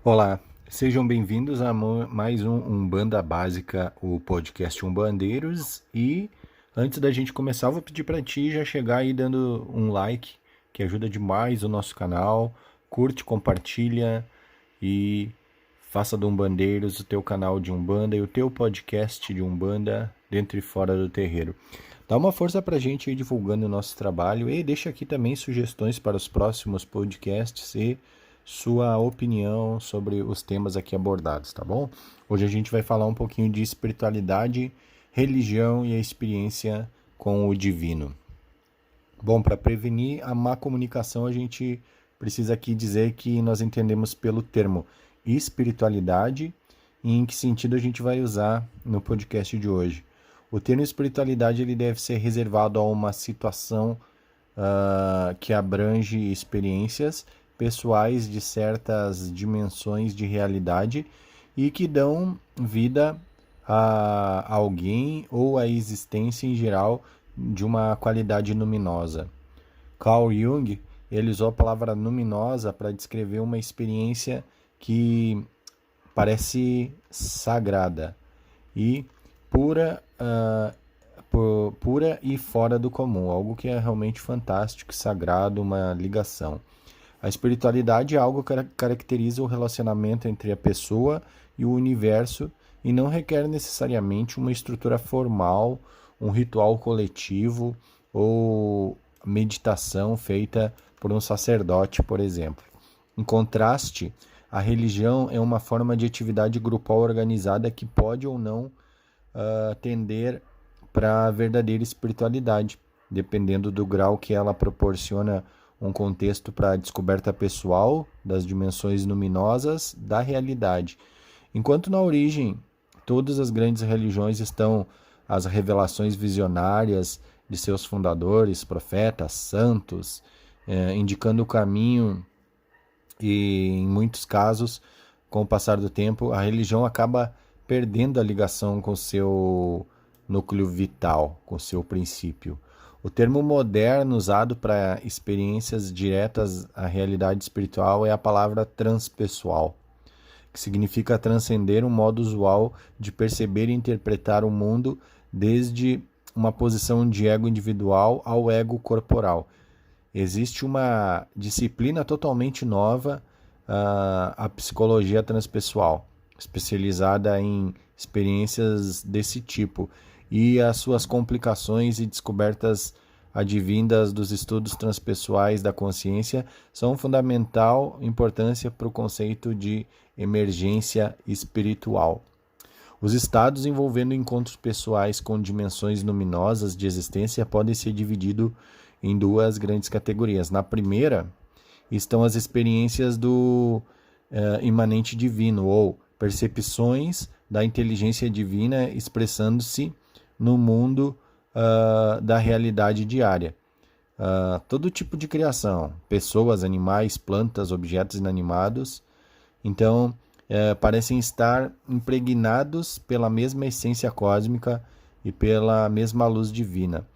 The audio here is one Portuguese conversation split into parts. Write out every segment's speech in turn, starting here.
Olá, sejam bem-vindos a mais um Umbanda Básica, o podcast Umbandeiros. E antes da gente começar, eu vou pedir para ti já chegar aí dando um like, que ajuda demais o nosso canal. Curte, compartilha e faça do Umbandeiros o teu canal de Umbanda e o teu podcast de Umbanda dentro e fora do terreiro. Dá uma força pra gente aí divulgando o nosso trabalho e deixa aqui também sugestões para os próximos podcasts e sua opinião sobre os temas aqui abordados, tá bom? Hoje a gente vai falar um pouquinho de espiritualidade, religião e a experiência com o divino. Bom, para prevenir a má comunicação, a gente precisa aqui dizer que nós entendemos pelo termo espiritualidade e em que sentido a gente vai usar no podcast de hoje. O termo espiritualidade ele deve ser reservado a uma situação que abrange experiências pessoais de certas dimensões de realidade e que dão vida a alguém ou à existência em geral de uma qualidade luminosa. Carl Jung ele usou a palavra luminosa para descrever uma experiência que parece sagrada e pura, pura e fora do comum, algo que é realmente fantástico, sagrado, uma ligação. A espiritualidade é algo que caracteriza o relacionamento entre a pessoa e o universo e não requer necessariamente uma estrutura formal, um ritual coletivo ou meditação feita por um sacerdote, por exemplo. Em contraste, a religião é uma forma de atividade grupal organizada que pode ou não tender para a verdadeira espiritualidade, dependendo do grau que ela proporciona um contexto para a descoberta pessoal das dimensões luminosas da realidade. Enquanto na origem todas as grandes religiões estão as revelações visionárias de seus fundadores, profetas, santos, indicando o caminho e, em muitos casos, com o passar do tempo, a religião acaba perdendo a ligação com seu núcleo vital, com seu princípio. O termo moderno usado para experiências diretas à realidade espiritual é a palavra transpessoal, que significa transcender um modo usual de perceber e interpretar o mundo desde uma posição de ego individual ao ego corporal. Existe uma disciplina totalmente nova, a psicologia transpessoal, especializada em experiências desse tipo e as suas complicações e descobertas advindas dos estudos transpessoais da consciência são fundamental importância para o conceito de emergência espiritual. Os estados envolvendo encontros pessoais com dimensões luminosas de existência podem ser divididos em duas grandes categorias. Na primeira estão as experiências do imanente divino, ou percepções da inteligência divina expressando-se no mundo da realidade diária. Todo tipo de criação, pessoas, animais, plantas, objetos inanimados, então parecem estar impregnados pela mesma essência cósmica e pela mesma luz divina.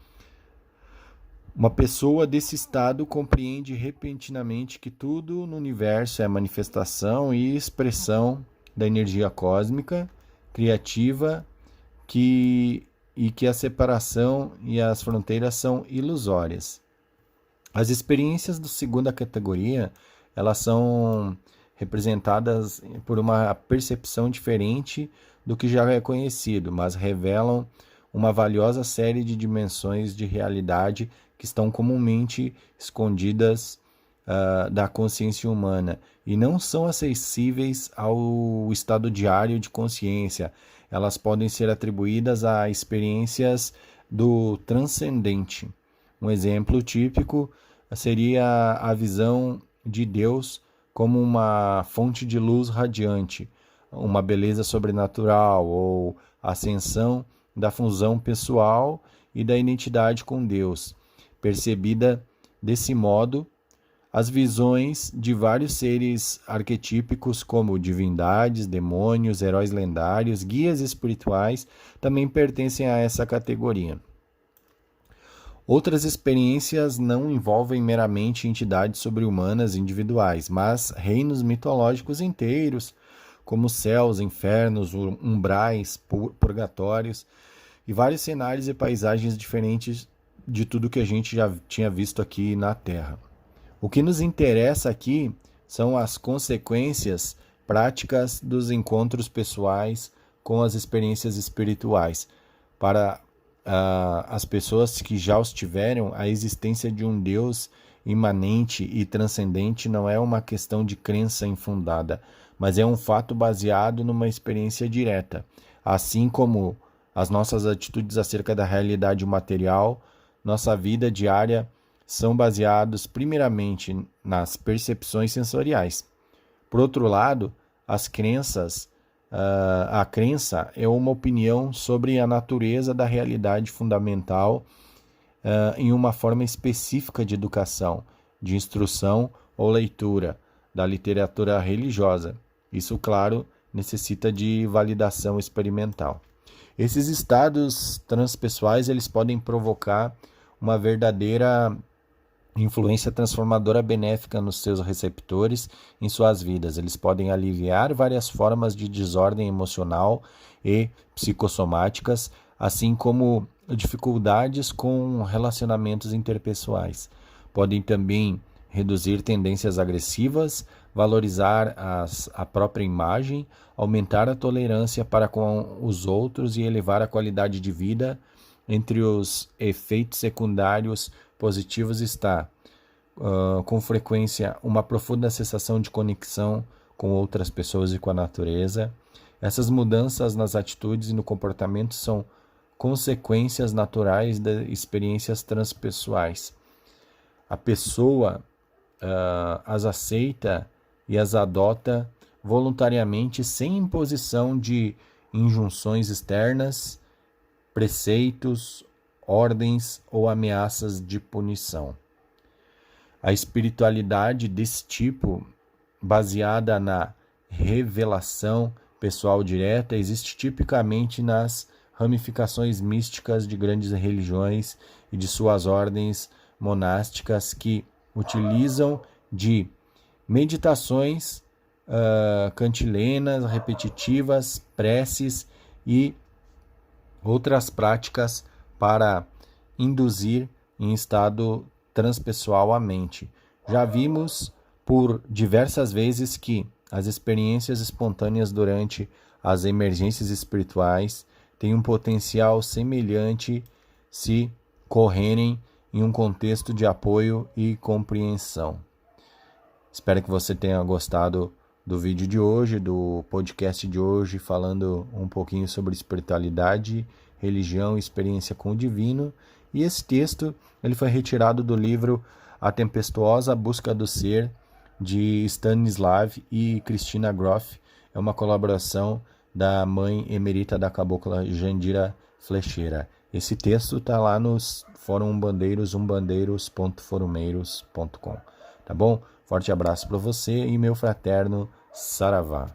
Uma pessoa desse estado compreende repentinamente que tudo no universo é manifestação e expressão da energia cósmica, criativa, e que a separação e as fronteiras são ilusórias. As experiências da segunda categoria, elas são representadas por uma percepção diferente do que já é conhecido, mas revelam uma valiosa série de dimensões de realidade que estão comumente escondidas da consciência humana e não são acessíveis ao estado diário de consciência. Elas podem ser atribuídas a experiências do transcendente. Um exemplo típico seria a visão de Deus como uma fonte de luz radiante, uma beleza sobrenatural ou ascensão da fusão pessoal e da identidade com Deus. Percebida desse modo, as visões de vários seres arquetípicos como divindades, demônios, heróis lendários, guias espirituais também pertencem a essa categoria. Outras experiências não envolvem meramente entidades sobre-humanas individuais, mas reinos mitológicos inteiros, como céus, infernos, umbrais, purgatórios e vários cenários e paisagens diferentes de tudo que a gente já tinha visto aqui na Terra. O que nos interessa aqui são as consequências práticas dos encontros pessoais com as experiências espirituais. Para as pessoas que já os tiveram, a existência de um Deus imanente e transcendente não é uma questão de crença infundada, mas é um fato baseado numa experiência direta. Assim como as nossas atitudes acerca da realidade material, nossa vida diária são baseados primeiramente nas percepções sensoriais. Por outro lado, a crença é uma opinião sobre a natureza da realidade fundamental em uma forma específica de educação, de instrução ou leitura da literatura religiosa. Isso, claro, necessita de validação experimental. Esses estados transpessoais eles podem provocar uma verdadeira influência transformadora benéfica nos seus receptores em suas vidas. Eles podem aliviar várias formas de desordem emocional e psicossomáticas, assim como dificuldades com relacionamentos interpessoais. Podem também reduzir tendências agressivas, valorizar a própria imagem, aumentar a tolerância para com os outros e elevar a qualidade de vida. Entre os efeitos secundários positivos está, com frequência, uma profunda sensação de conexão com outras pessoas e com a natureza. Essas mudanças nas atitudes e no comportamento são consequências naturais de experiências transpessoais. A pessoa as aceita e as adota voluntariamente, sem imposição de injunções externas, preceitos, ordens ou ameaças de punição. A espiritualidade desse tipo, baseada na revelação pessoal direta, existe tipicamente nas ramificações místicas de grandes religiões e de suas ordens monásticas que utilizam de meditações cantilenas, repetitivas, preces e outras práticas para induzir em estado transpessoal a mente. Já vimos por diversas vezes que as experiências espontâneas durante as emergências espirituais têm um potencial semelhante se correrem em um contexto de apoio e compreensão. Espero que você tenha gostado do vídeo de hoje, do podcast de hoje, falando um pouquinho sobre espiritualidade, religião e experiência com o divino. E esse texto ele foi retirado do livro A Tempestuosa Busca do Ser, de Stanislav e Christina Grof. É uma colaboração da mãe emerita da cabocla Jandira Flecheira. Esse texto está lá nos Fórum Umbandeiros, umbandeiros.forumeiros.com. Tá bom? Forte abraço para você e meu fraterno Saravá.